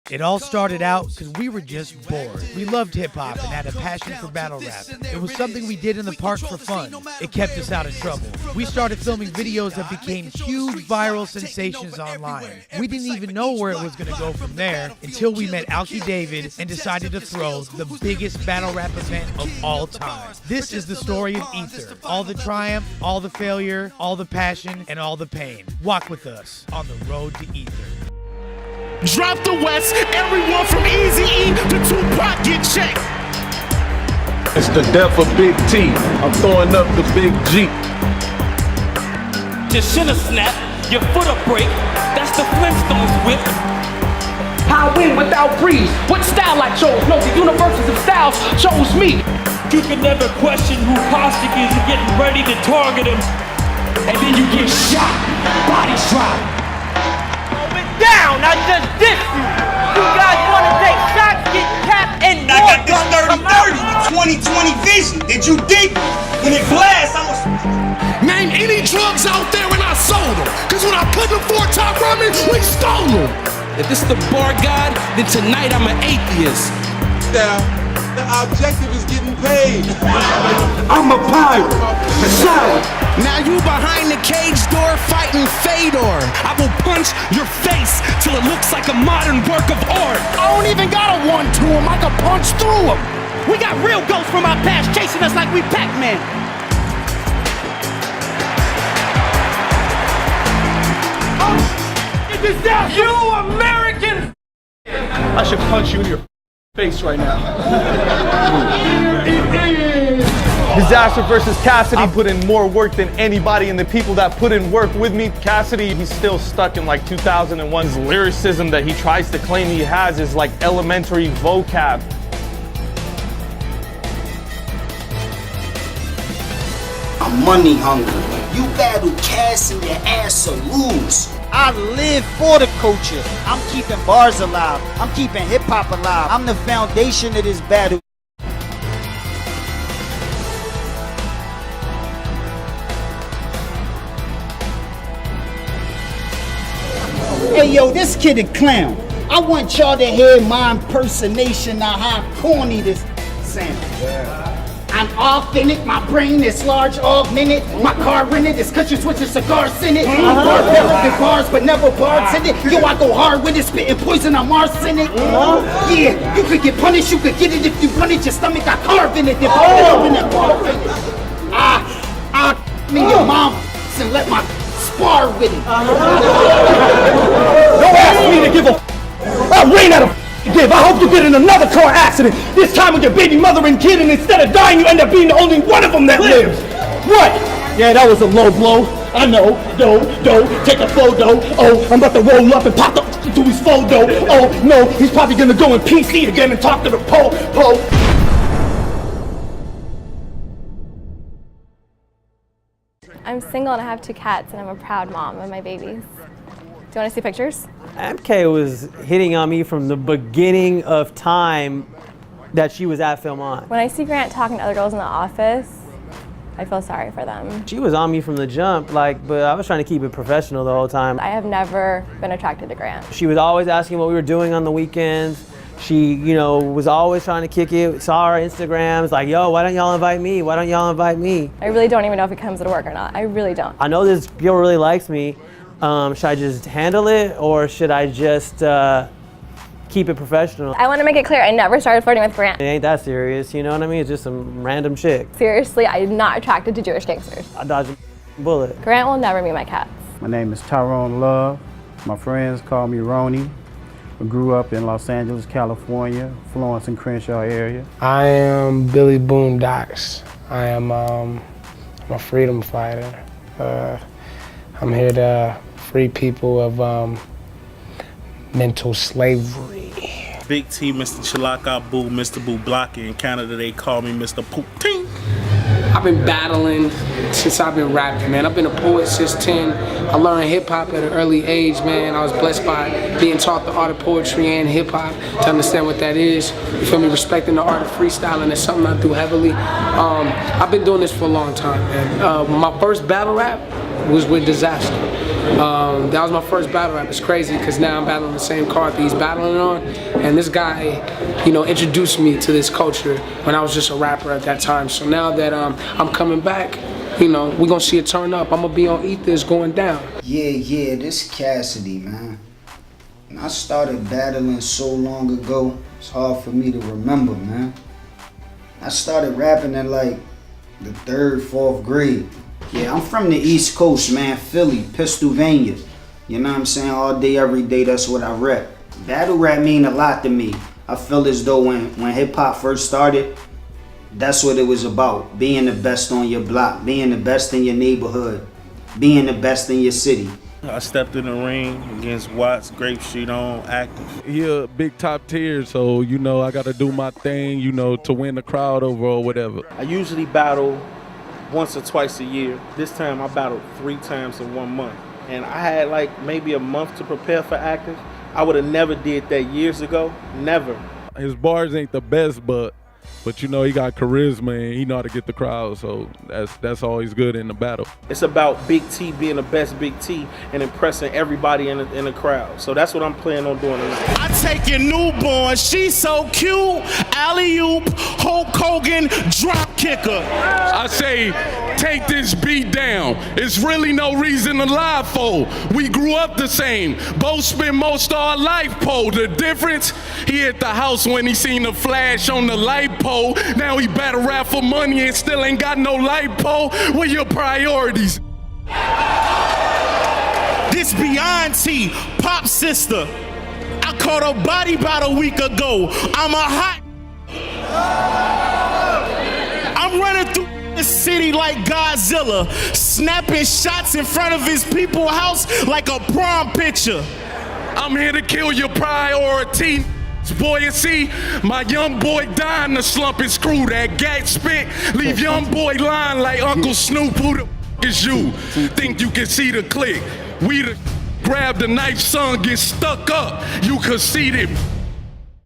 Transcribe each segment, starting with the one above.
It all started out because we were just bored. We loved hip-hop and had a passion for battle rap. It was something we did in the park for fun. It kept us out of trouble. We started filming videos that became huge viral sensations online. We didn't even know where it was going to go from there until we met Alki David and decided to throw the biggest battle rap event of all time. This is the story of Ether. All the triumph, all the failure, all the passion, and all the pain. Walk with us on the road to Ether. Drop the West, everyone from Eazy-E to Tupac get checked. It's the death of Big T. I'm throwing up the Big G. Your shin'll snap, your foot'll break. That's the Flintstones whip. I win without breeze. What style I chose? No, the universes of styles chose me. You can never question who Caustic is. You're getting ready to target him. And then you get shot. Bodies drop. Down, I just dissed you. You guys want to take shots, get capped, and I got this 30-30 with 20/20 vision. Did you dig? When it blasts, I was. Name any drugs out there and I sold them. Cause when I put them 4-top ramen, we stole them. If this is the bar god, then tonight I'm an atheist. Now, the objective is getting paid. I'm a pirate. A salad. Now you behind the cage door fighting Fedor. I will punch your face till it looks like a modern work of art. I don't even got a 1-2 him, I can punch through him. we got real ghosts from our past chasing us like we Pac-Man. You American! I should punch you in your face right now. Disaster versus Cassidy. I put in more work than anybody, and the people that put in work with me. Cassidy, he's still stuck in like 2001's lyricism that he tries to claim he has is like elementary vocab. I'm money hungry. You battle Cass and your ass will lose. I live for the culture. I'm keeping bars alive. I'm keeping hip hop alive. I'm the foundation of this battle. Hey yo, this kid a clown. I want y'all to hear my impersonation of how corny this sounds. I'm authentic, my brain is large, augmented. My car rented, it's cushion switching cigars in it. Barbaric bars, but never bars in it. Yo, I go hard with it, spitting poison, I'm arsenic. Yeah, you could get punished, you could get it if you want it. Your stomach got carved in it, then open that bar in it. I mean your mom and let my spar with it. Don't ask me to give a I ran out of give. I hope you get in another car accident. This time with your baby mother and kid, and instead of dying, you end up being the only one of them that lives. What? Yeah, that was a low blow. I know. Take a photo. Oh, I'm about to roll up and pop up to his photo. Oh, no, he's probably gonna go in PC again and talk to the po. I'm single and I have 2 cats, and I'm a proud mom of my babies. Do you want to see pictures? MK was hitting on me from the beginning of time that she was at Film On. When I see Grant talking to other girls in the office, I feel sorry for them. She was on me from the jump, but I was trying to keep it professional the whole time. I have never been attracted to Grant. She was always asking what we were doing on the weekends. She, was always trying to kick it, saw our Instagrams, like, yo, why don't y'all invite me? Why don't y'all invite me? I really don't even know if he comes to work or not. I really don't. I know this girl really likes me. Should I just handle it, or should I just keep it professional? I want to make it clear, I never started flirting with Grant. It ain't that serious, you know what I mean? It's just some random chick. Seriously, I'm not attracted to Jewish gangsters. I dodged a bullet. Grant will never meet my cats. My name is Tyrone Love. My friends call me Roni. I grew up in Los Angeles, California, Florence and Crenshaw area. I am Billy Boondocks. I am I'm a freedom fighter. I'm here to free people of mental slavery. Big T, Mr. Chilaka Boo, Mr. Boo Blocky. In Canada, they call me Mr. Poutine. I've been battling since I've been rapping, man. I've been a poet since 10. I learned hip hop at an early age, man. I was blessed by being taught the art of poetry and hip hop to understand what that is. You feel me? Respecting the art of freestyling is something I do heavily. I've been doing this for a long time, man. My first battle rap was with Disaster. That was my first battle rap. It's crazy because now I'm battling the same card that he's battling on, and this guy, you know, introduced me to this culture when I was just a rapper at that time. So now that I'm coming back, you know, we're gonna see it turn up. I'm gonna be on Ethers going down. Yeah, this Cassidy, man. When I started battling so long ago, it's hard for me to remember, man. I started rapping at like the 3rd, 4th grade. Yeah, I'm from the East Coast, man, Philly, Pennsylvania. You know what I'm saying? All day, every day, that's what I rap. Battle rap mean a lot to me. I feel as though when hip hop first started, that's what it was about. Being the best on your block, being the best in your neighborhood, being the best in your city. I stepped in the ring against Watts, Grape Street on Active. He a big top tier, so, you know, I got to do my thing, you know, to win the crowd over or whatever. I usually battle once or twice a year. This time I battled 3 times in 1 month. And I had like maybe a month to prepare for Active. I would have never did that years ago, never. His bars ain't the best, but you know, he got charisma and he know how to get the crowd, so that's always good in the battle. It's about Big T being the best Big T and impressing everybody in the crowd. So that's what I'm planning on doing tonight. I take your newborn, she's so cute. Alley-oop, Hulk Hogan, drop kicker. I say, take this beat down. It's really no reason to lie for. We grew up the same. Both spent most of our life pole. The difference, he at the house when he seen the flash on the light pole. Now he battle rap for money and still ain't got no light pole. What your priorities? This Beyonce, pop sister. I caught a body about a week ago. I'm a hot. I'm running through the city like Godzilla, snapping shots in front of his people's house like a prom picture. I'm here to kill your priority. Boy, you see, my young boy dying to slump and screw that gat spit. Leave young boy lying like Uncle Snoop. Who the f is you? Think you can see the click? We the grab the knife, son, get stuck up. You conceited.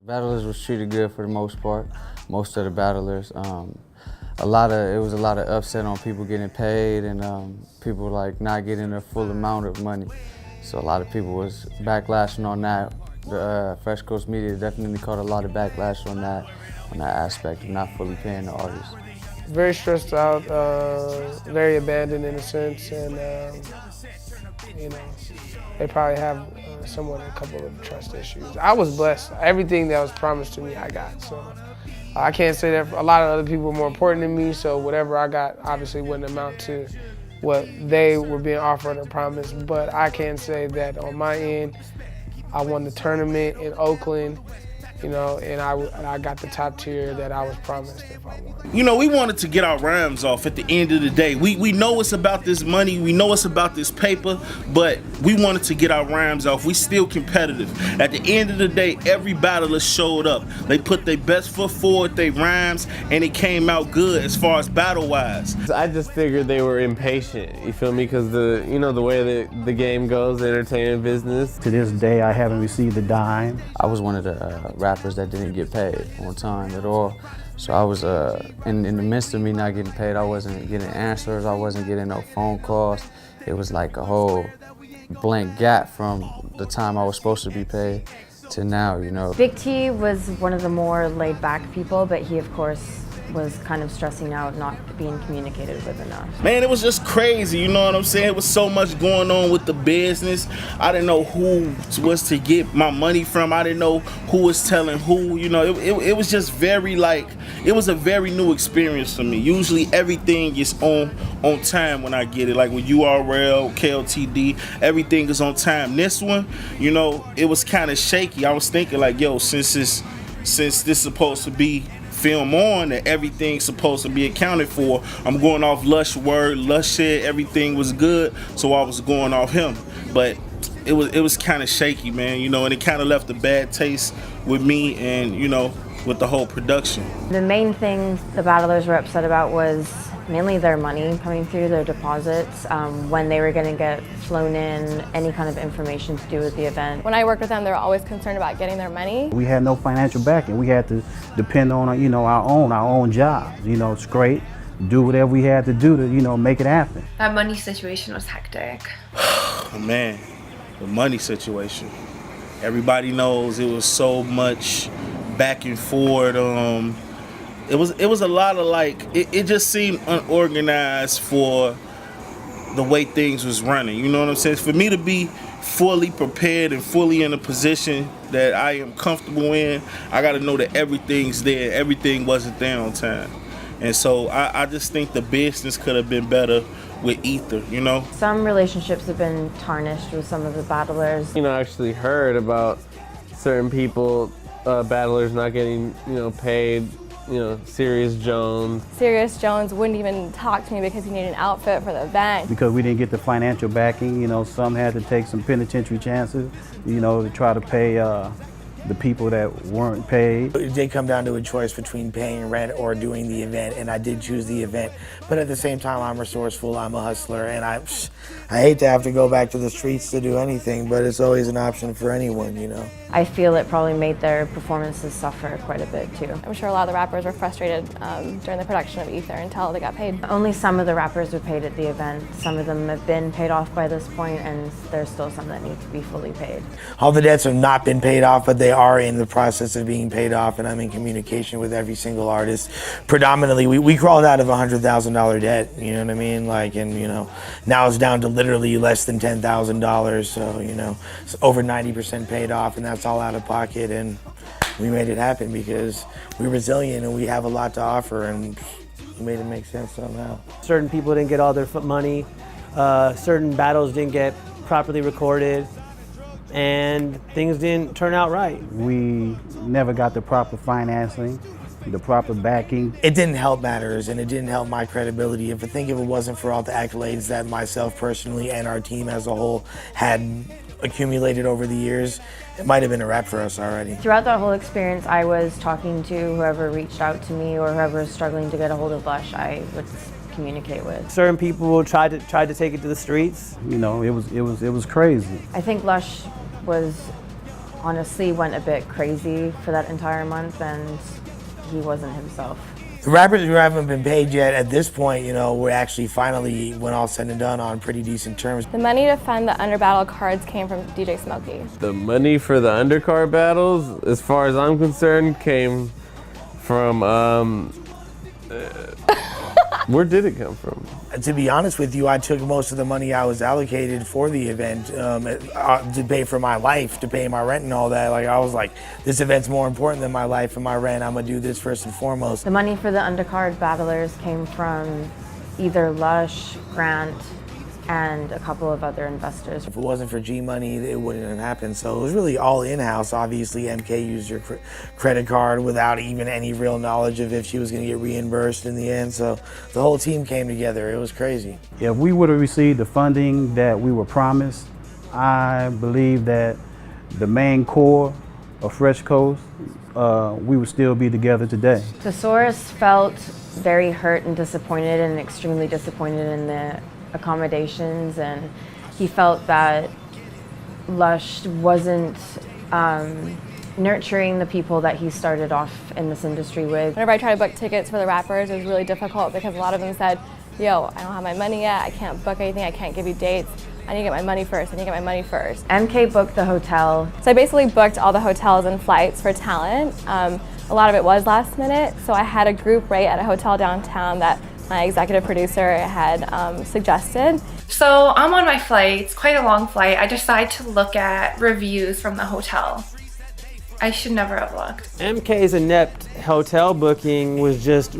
Battlers was treated good for the most part. Most of the battlers. It was a lot of upset on people getting paid and people like not getting their full amount of money. So a lot of people was backlashing on that. The Fresh Coast media definitely caught a lot of backlash on that aspect of not fully paying the artists. Very stressed out, very abandoned in a sense, and you know, they probably have somewhat a couple of trust issues. I was blessed. Everything that was promised to me, I got. So I can't say that a lot of other people were more important than me. So whatever I got obviously wouldn't amount to what they were being offered or promised. But I can say that on my end, I won the tournament in Oakland, you know, and I got the top tier that I was promised if I won. You know, we wanted to get our rhymes off at the end of the day. We know it's about this money, we know it's about this paper, but we wanted to get our rhymes off. We still competitive. At the end of the day, every battler showed up. They put their best foot forward, their rhymes, and it came out good as far as battle-wise. I just figured they were impatient, you feel me? Because the way that the game goes, the entertainment business. To this day, I haven't received a dime. I was one of the rappers that didn't get paid on time at all. So I was, in the midst of me not getting paid, I wasn't getting answers, I wasn't getting no phone calls. It was like a whole blank gap from the time I was supposed to be paid to now, you know. Big T was one of the more laid back people, but he of course was kind of stressing out not being communicated with enough. Man, it was just crazy, you know what I'm saying? It was so much going on with the business. I didn't know who was to get my money from. I didn't know who was telling who, you know. It was just very it was a very new experience for me. Usually everything is on time when I get it. Like with URL, KLTD, everything is on time. This one, you know, it was kind of shaky. I was thinking like, yo, since this is supposed to be film on and everything's supposed to be accounted for, I'm going off Lush word. Lush said everything was good, so I was going off him. But it was kind of shaky, man, you know, and it kind of left a bad taste with me and, you know, with the whole production. The main thing the battlers were upset about was mainly their money coming through, their deposits, when they were going to get flown in, any kind of information to do with the event. When I worked with them, they were always concerned about getting their money. We had no financial backing. We had to depend on, you know, our own jobs. You know, it's great. do whatever we had to do to, make it happen. That money situation was hectic. Oh, man, the money situation. Everybody knows it was so much back and forth. It was a lot of it just seemed unorganized for the way things was running. You know what I'm saying? For me to be fully prepared and fully in a position that I am comfortable in, I got to know that everything's there. Everything wasn't there on time. And so I just think the business could have been better with Ether, Some relationships have been tarnished with some of the battlers. I actually heard about certain people, battlers not getting, paid. Serious Jones. Serious Jones wouldn't even talk to me because he needed an outfit for the event. Because we didn't get the financial backing, some had to take some penitentiary chances, to try to pay the people that weren't paid. It did come down to a choice between paying rent or doing the event, and I did choose the event. But at the same time, I'm resourceful, I'm a hustler, and I hate to have to go back to the streets to do anything, but it's always an option for anyone, I feel it probably made their performances suffer quite a bit too. I'm sure a lot of the rappers were frustrated during the production of Ether until they got paid. Only some of the rappers were paid at the event. Some of them have been paid off by this point, and there's still some that need to be fully paid. All the debts have not been paid off, but they are in the process of being paid off, and I'm in communication with every single artist. Predominantly, we crawled out of $100,000 debt, you know what I mean? Now it's down to literally less than $10,000, so, it's over 90% paid off, and that's all out of pocket, and we made it happen because we're resilient and we have a lot to offer, and we made it make sense somehow. Certain people didn't get all their money, certain battles didn't get properly recorded, and things didn't turn out right. We never got the proper financing, the proper backing. It didn't help matters, and it didn't help my credibility. If it wasn't for all the accolades that myself personally and our team as a whole had accumulated over the years, it might have been a wrap for us already. Throughout that whole experience, I was talking to whoever reached out to me or whoever was struggling to get a hold of Lush, I would communicate with. Certain people tried to take it to the streets. It was crazy. I think Lush honestly went a bit crazy for that entire month, and he wasn't himself. The rappers who haven't been paid yet at this point, we're actually finally, when all said and done, on pretty decent terms. The money to fund the underbattle cards came from DJ Smokey. The money for the undercard battles, as far as I'm concerned, came from, where did it come from? To be honest with you, I took most of the money I was allocated for the event to pay for my life, to pay my rent and all that. I was like, this event's more important than my life and my rent. I'm gonna do this first and foremost. The money for the undercard battlers came from either Lush, Grant, and a couple of other investors. If it wasn't for G Money, it wouldn't have happened. So it was really all in-house. Obviously, MK used her credit card without even any real knowledge of if she was going to get reimbursed in the end. So the whole team came together. It was crazy. If we would have received the funding that we were promised, I believe that the main core of Fresh Coast, we would still be together today. Thesaurus felt very hurt and disappointed, and extremely disappointed in the accommodations, and he felt that Lush wasn't nurturing the people that he started off in this industry with. Whenever I tried to book tickets for the rappers, it was really difficult because a lot of them said, yo, I don't have my money yet, I can't book anything, I can't give you dates, I need to get my money first, MK booked the hotel. So I basically booked all the hotels and flights for talent. A lot of it was last minute, so I had a group rate at a hotel downtown that my executive producer had suggested. So I'm on my flight, it's quite a long flight. I decide to look at reviews from the hotel. I should never have looked. MK's inept hotel booking was just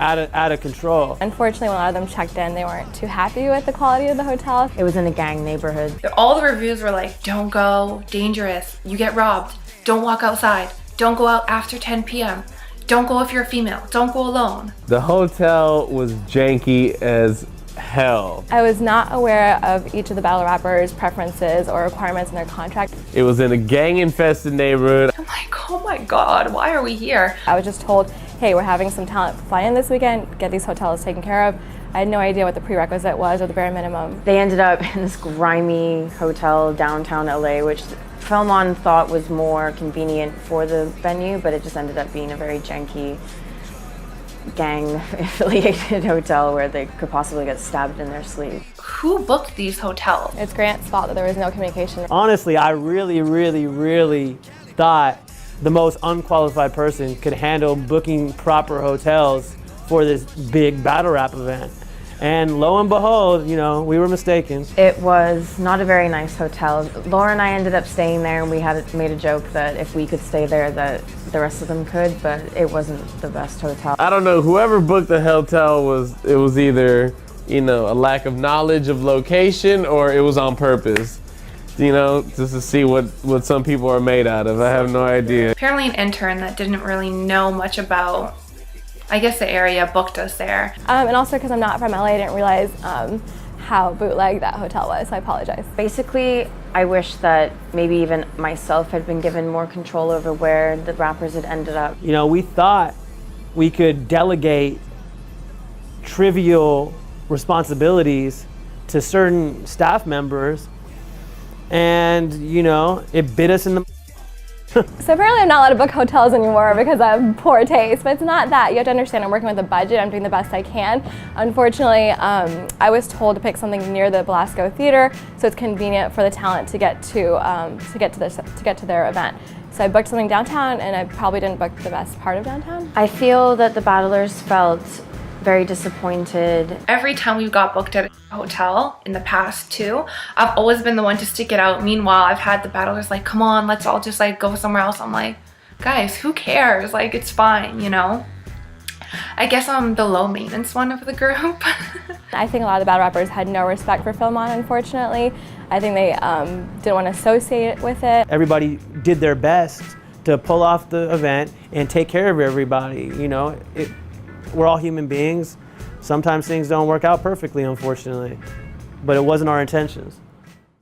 out of control. Unfortunately, when a lot of them checked in, they weren't too happy with the quality of the hotel. It was in a gang neighborhood. All the reviews were like, don't go, dangerous, you get robbed, don't walk outside, don't go out after 10 p.m. Don't go if you're a female. Don't go alone. The hotel was janky as hell. I was not aware of each of the battle rappers' preferences or requirements in their contract. It was in a gang-infested neighborhood. I'm like, oh my God, why are we here? I was just told, hey, we're having some talent fly in this weekend, get these hotels taken care of. I had no idea what the prerequisite was or the bare minimum. They ended up in this grimy hotel downtown LA, which Film On thought was more convenient for the venue, but it just ended up being a very janky gang-affiliated hotel where they could possibly get stabbed in their sleep. Who booked these hotels? It's Grant's fault that there was no communication. Honestly, I really thought the most unqualified person could handle booking proper hotels for this big battle rap event. And lo and behold, you know, we were mistaken. It was not a very nice hotel. Laura and I ended up staying there, and we had made a joke that if we could stay there, that the rest of them could, but it wasn't the best hotel. I don't know, whoever booked the hotel was either, you know, a lack of knowledge of location or it was on purpose. You know, just to see what some people are made out of. I have no idea. Apparently an intern that didn't really know much about, I guess, the area booked us there. And also because I'm not from LA, I didn't realize how bootleg that hotel was, so I apologize. Basically, I wish that maybe even myself had been given more control over where the rappers had ended up. You know, we thought we could delegate trivial responsibilities to certain staff members, and, you know, it bit us in the So apparently I'm not allowed to book hotels anymore because I have poor taste, but it's not that. You have to understand I'm working with a budget, I'm doing the best I can. Unfortunately, I was told to pick something near the Belasco Theater, so it's convenient for the talent to get to their event. So I booked something downtown, and I probably didn't book the best part of downtown. I feel that the battlers felt very disappointed. Every time we got booked at a hotel in the past too, I've always been the one to stick it out. Meanwhile, I've had the battlers like, come on, let's all just like go somewhere else. I'm like, guys, who cares? Like, it's fine, you know? I guess I'm the low maintenance one of the group. I think a lot of the battle rappers had no respect for Philmon, unfortunately. I think they didn't want to associate with it. Everybody did their best to pull off the event and take care of everybody, you know? We're all human beings. Sometimes things don't work out perfectly, unfortunately, but it wasn't our intentions.